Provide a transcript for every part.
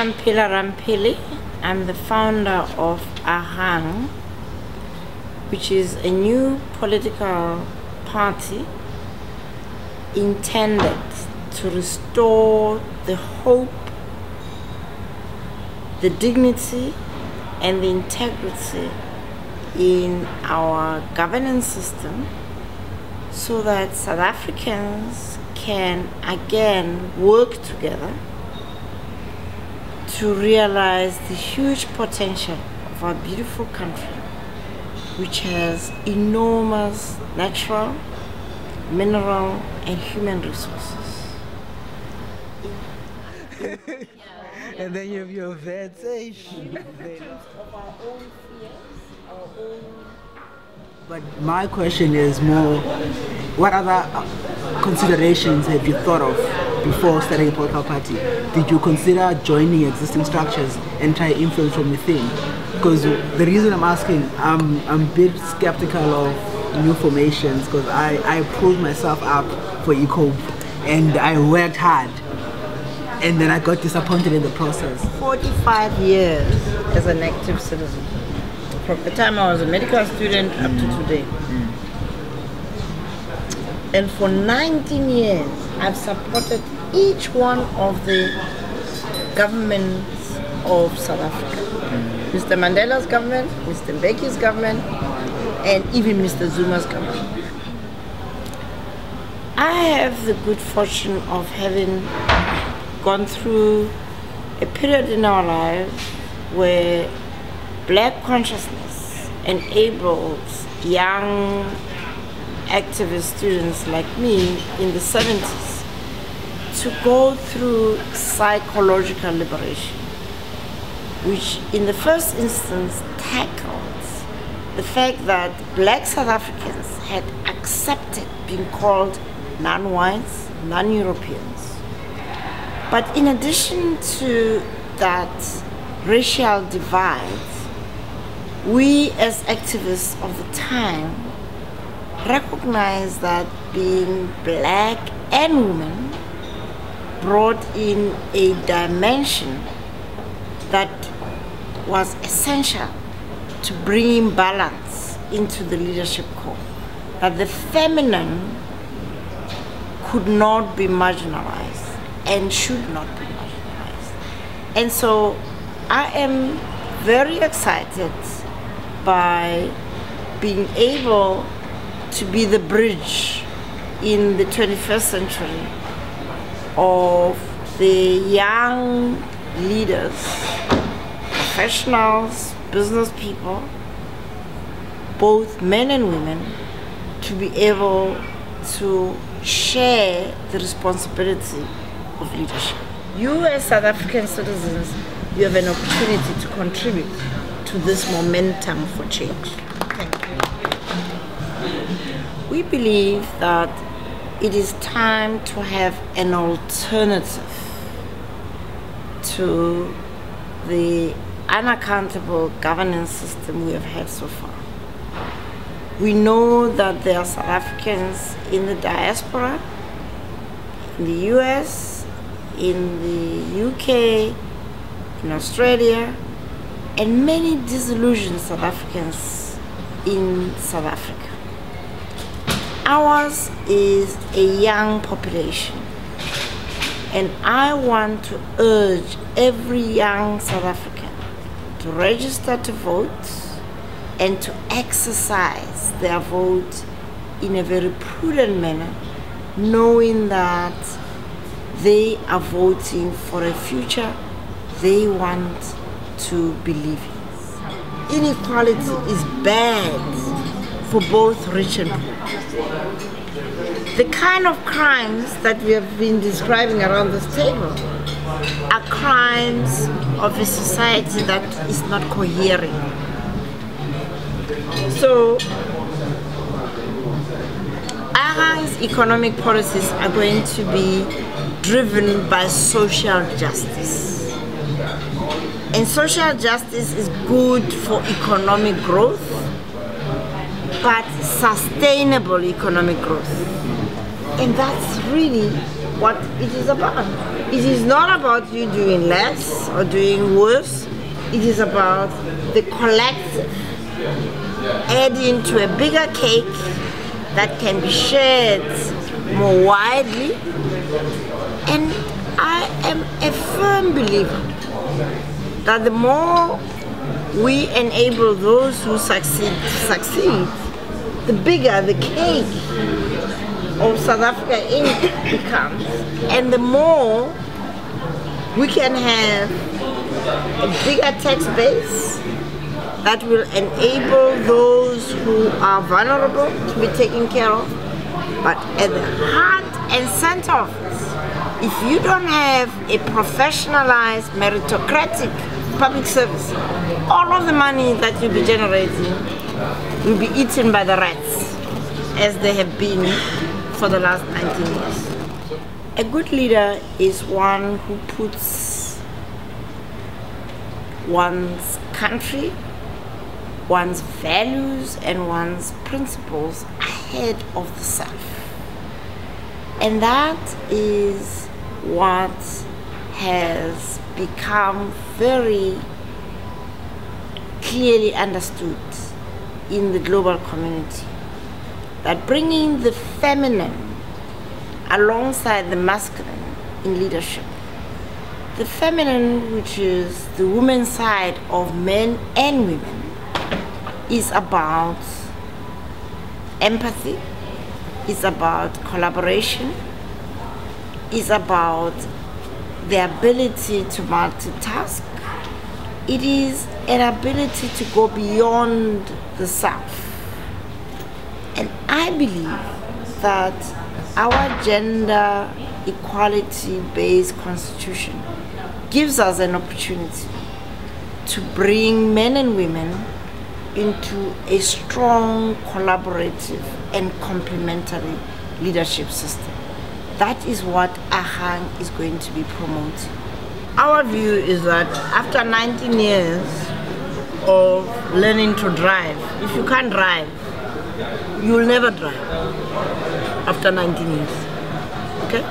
Mamphela Ramphele. I'm the founder of Agang, which is a new political party intended to restore the hope, the dignity, and the integrity in our governance system so that South Africans can again work together to realize the huge potential of our beautiful country, which has enormous natural, mineral, and human resources. And then you have your vegetation. Of our own fears, our own. But my question is more, what other considerations have you thought of before starting a political party? Did you consider joining existing structures and try influence from within? Because the reason I'm asking, I'm a bit skeptical of new formations because I pulled myself up for ECOP and I worked hard and then I got disappointed in the process. 45 years as an active citizen. From the time I was a medical student up to today. And for 19 years, I've supported each one of the governments of South Africa. Mr. Mandela's government, Mr. Mbeki's government, and even Mr. Zuma's government. I have the good fortune of having gone through a period in our lives where Black consciousness enables young activist students like me in the 70s to go through psychological liberation, which in the first instance tackles the fact that Black South Africans had accepted being called non-whites, non-Europeans. But in addition to that racial divide, we as activists of the time recognized that being Black and women brought in a dimension that was essential to bringing balance into the leadership corps. That the feminine could not be marginalized and should not be marginalized. And so I am very excited by being able to be the bridge in the 21st century of the young leaders, professionals, business people, both men and women, to be able to share the responsibility of leadership. You as South African citizens, you have an opportunity to contribute to this momentum for change. Thank you. We believe that it is time to have an alternative to the unaccountable governance system we have had so far. We know that there are South Africans in the diaspora, in the US, in the UK, in Australia, and many disillusioned South Africans in South Africa. Ours is a young population, and I want to urge every young South African to register to vote and to exercise their vote in a very prudent manner, knowing that they are voting for a future they want to believe in. Inequality is bad for both rich and poor. The kind of crimes that we have been describing around this table are crimes of a society that is not coherent. So, Agang's economic policies are going to be driven by social justice. And social justice is good for economic growth, but sustainable economic growth. And that's really what it is about. It is not about you doing less or doing worse. It is about the collective adding to a bigger cake that can be shared more widely. And I am a firm believer that the more we enable those who succeed, the bigger the cake of South Africa becomes, and the more we can have a bigger tax base that will enable those who are vulnerable to be taken care of. But at the heart and center of it, if you don't have a professionalized, meritocratic public service, all of the money that you'll be generating will be eaten by the rats, as they have been for the last 19 years. A good leader is one who puts one's country, one's values, and one's principles ahead of the self. And that is what has become very clearly understood in the global community. That bringing the feminine alongside the masculine in leadership, the feminine, which is the women's side of men and women, is about empathy, is about collaboration, is about the ability to multitask. It is an ability to go beyond the self. And I believe that our gender equality-based constitution gives us an opportunity to bring men and women into a strong, collaborative, and complementary leadership system. That is what Agang is going to be promoting. Our view is that after 19 years of learning to drive, if you can't drive, you will never drive after 19 years. Okay?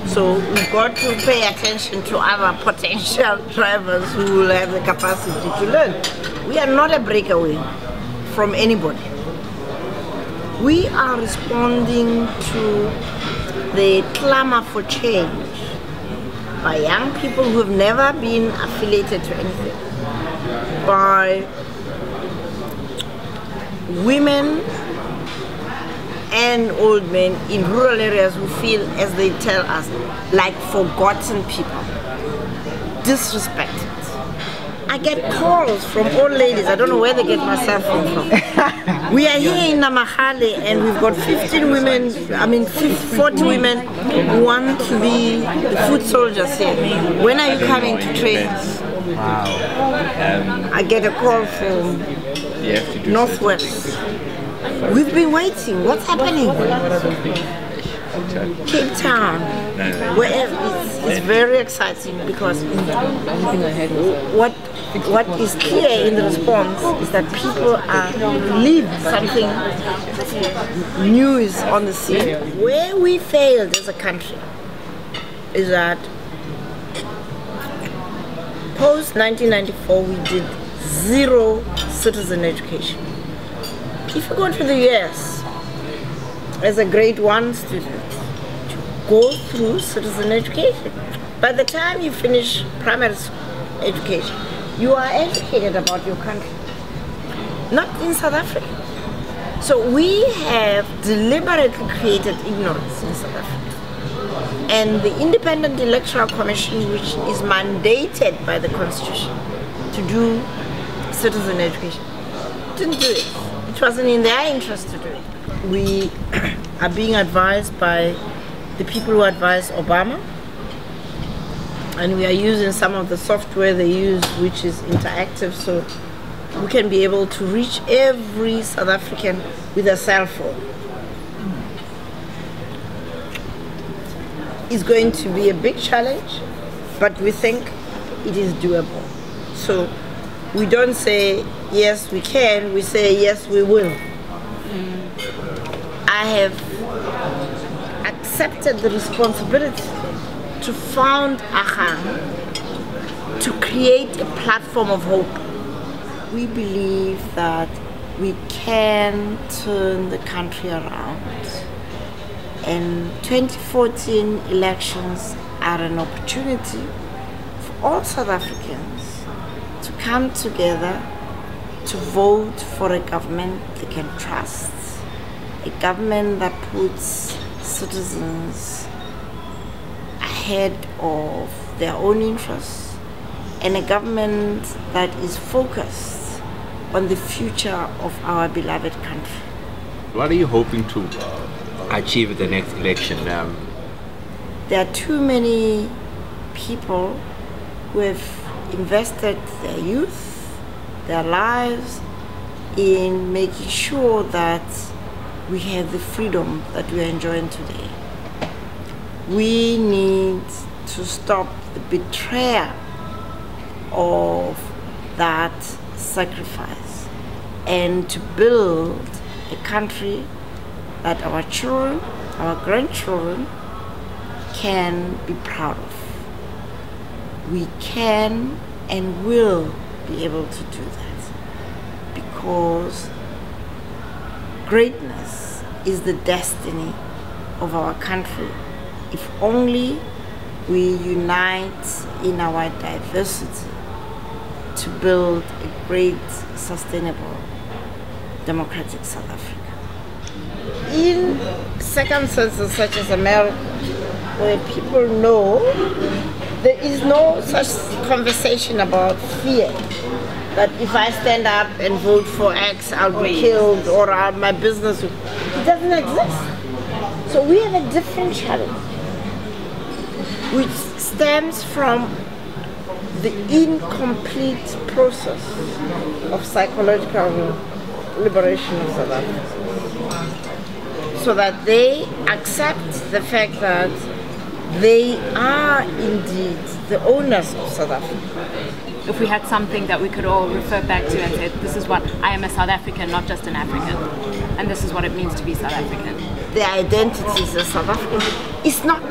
So we've got to pay attention to other potential drivers who will have the capacity to learn. We are not a breakaway from anybody. We are responding to the clamor for change by young people who have never been affiliated to anything, by women and old men in rural areas who feel, as they tell us, like forgotten people, disrespected. I get calls from old ladies, I don't know where they get my cell phone from. We are here in Namahale and we've got 40 women who want to be the foot soldiers here. When are you coming to train us? Wow. I get a call from Northwest. We've been waiting. What's happening? Cape Town. Wherever. It's very exciting because what is clear in the response is that people are believe something new is on the scene. Where we failed as a country is that post 1994 we did zero citizen education. If you go to the US as a grade 1 student, go through citizen education. By the time you finish primary education, you are educated about your country. Not in South Africa. So we have deliberately created ignorance in South Africa. And the Independent Electoral Commission, which is mandated by the Constitution to do citizen education, didn't do it. It wasn't in their interest to do it. We are being advised by the people who advise Obama, and we are using some of the software they use, which is interactive, so we can be able to reach every South African with a cell phone. It's going to be a big challenge, but we think it is doable. So we don't say, yes, we can, we say, yes, we will. I have accepted the responsibility to found Agang to create a platform of hope. We believe that we can turn the country around, and 2014 elections are an opportunity for all South Africans to come together to vote for a government they can trust, a government that puts citizens ahead of their own interests, and a government that is focused on the future of our beloved country. What are you hoping to achieve the next election? There are too many people who have invested their youth, their lives in making sure that we have the freedom that we are enjoying today. We need to stop the betrayal of that sacrifice and to build a country that our children, our grandchildren can be proud of. We can and will be able to do that because greatness is the destiny of our country if only we unite in our diversity to build a great, sustainable, democratic South Africa. In circumstances such as America, where people know there is no such conversation about fear, that if I stand up and vote for X, I'll be killed or my business, it doesn't exist. So we have a different challenge, which stems from the incomplete process of psychological liberation of South Africa, so that they accept the fact that they are indeed the owners of South Africa. If we had something that we could all refer back to and say, this is what I am, a South African, not just an African, and this is what it means to be South African. The identities of South African is not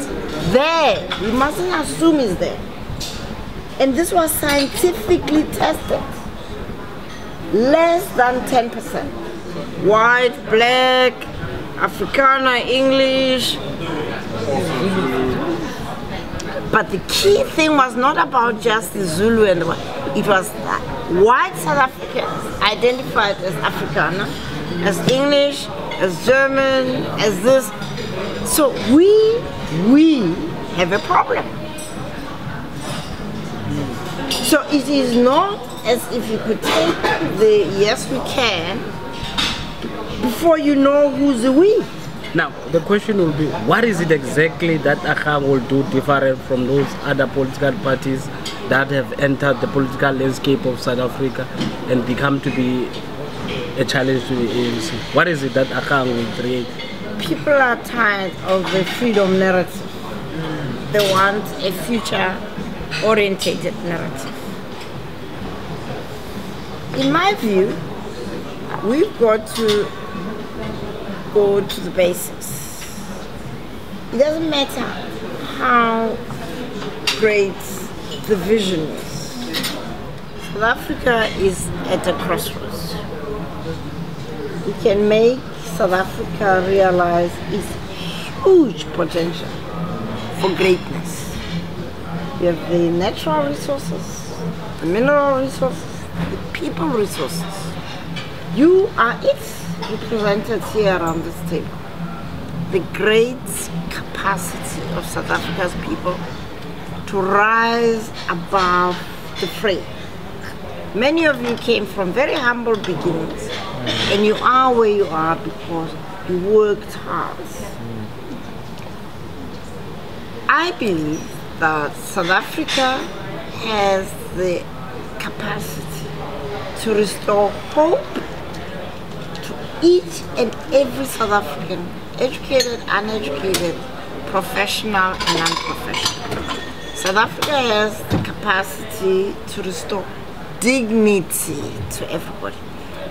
there. We mustn't assume it's there. And this was scientifically tested. Less than 10%. White, black, Afrikaner, English. But the key thing was not about just the Zulu and the white. It was that white South Africans identified as Afrikaner, as English, as German, as this. So we have a problem. So it is not as if you could take the yes we can before you know who's the we. Now, the question will be, what is it exactly that Agang will do different from those other political parties that have entered the political landscape of South Africa and become to be a challenge to the ANC? What is it that Agang will create? People are tired of the freedom narrative. They want a future-orientated narrative. In my view, we've got to go to the basics. It doesn't matter how great the vision is. South Africa is at a crossroads. We can make South Africa realize its huge potential for greatness. We have the natural resources, the mineral resources, the people resources. You are it represented here around this table. The great capacity of South Africa's people to rise above the fray. Many of you came from very humble beginnings, and you are where you are because you worked hard. I believe that South Africa has the capacity to restore hope to each and every South African, educated, uneducated, professional and unprofessional. South Africa has the capacity to restore dignity to everybody.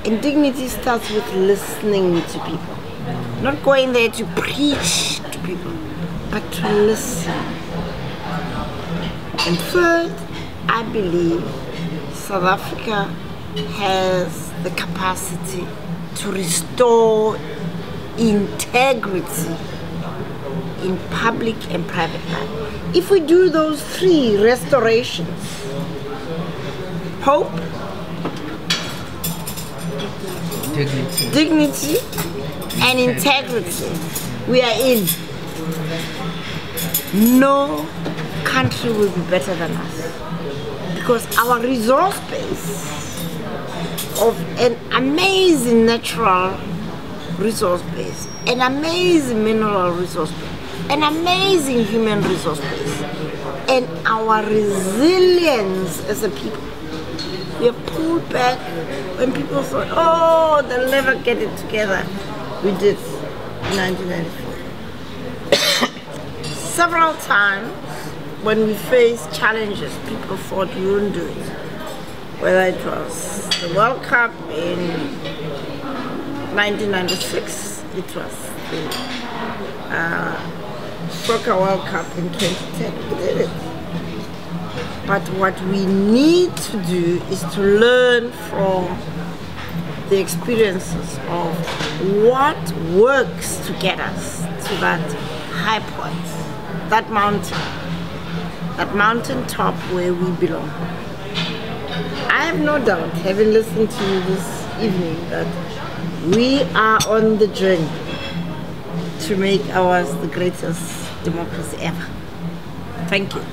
And dignity starts with listening to people. Not going there to preach to people, but to listen. And third, I believe South Africa has the capacity to restore integrity in public and private life. If we do those three restorations, hope, dignity and integrity, we are in. No country will be better than us, because our resource base of an amazing natural resource base, an amazing mineral resource base, an amazing human resource base, and our resilience as a people. We have pulled back when people thought, oh, they'll never get it together. We did in 1994. Several times when we faced challenges, people thought we wouldn't do it. Whether it was the World Cup in 1996, it was the Soccer World Cup in 2010, we did it. But what we need to do is to learn from the experiences of what works to get us to that high point, that mountain top where we belong. I have no doubt, having listened to you this evening, that we are on the journey to make ours the greatest democracy ever. Thank you.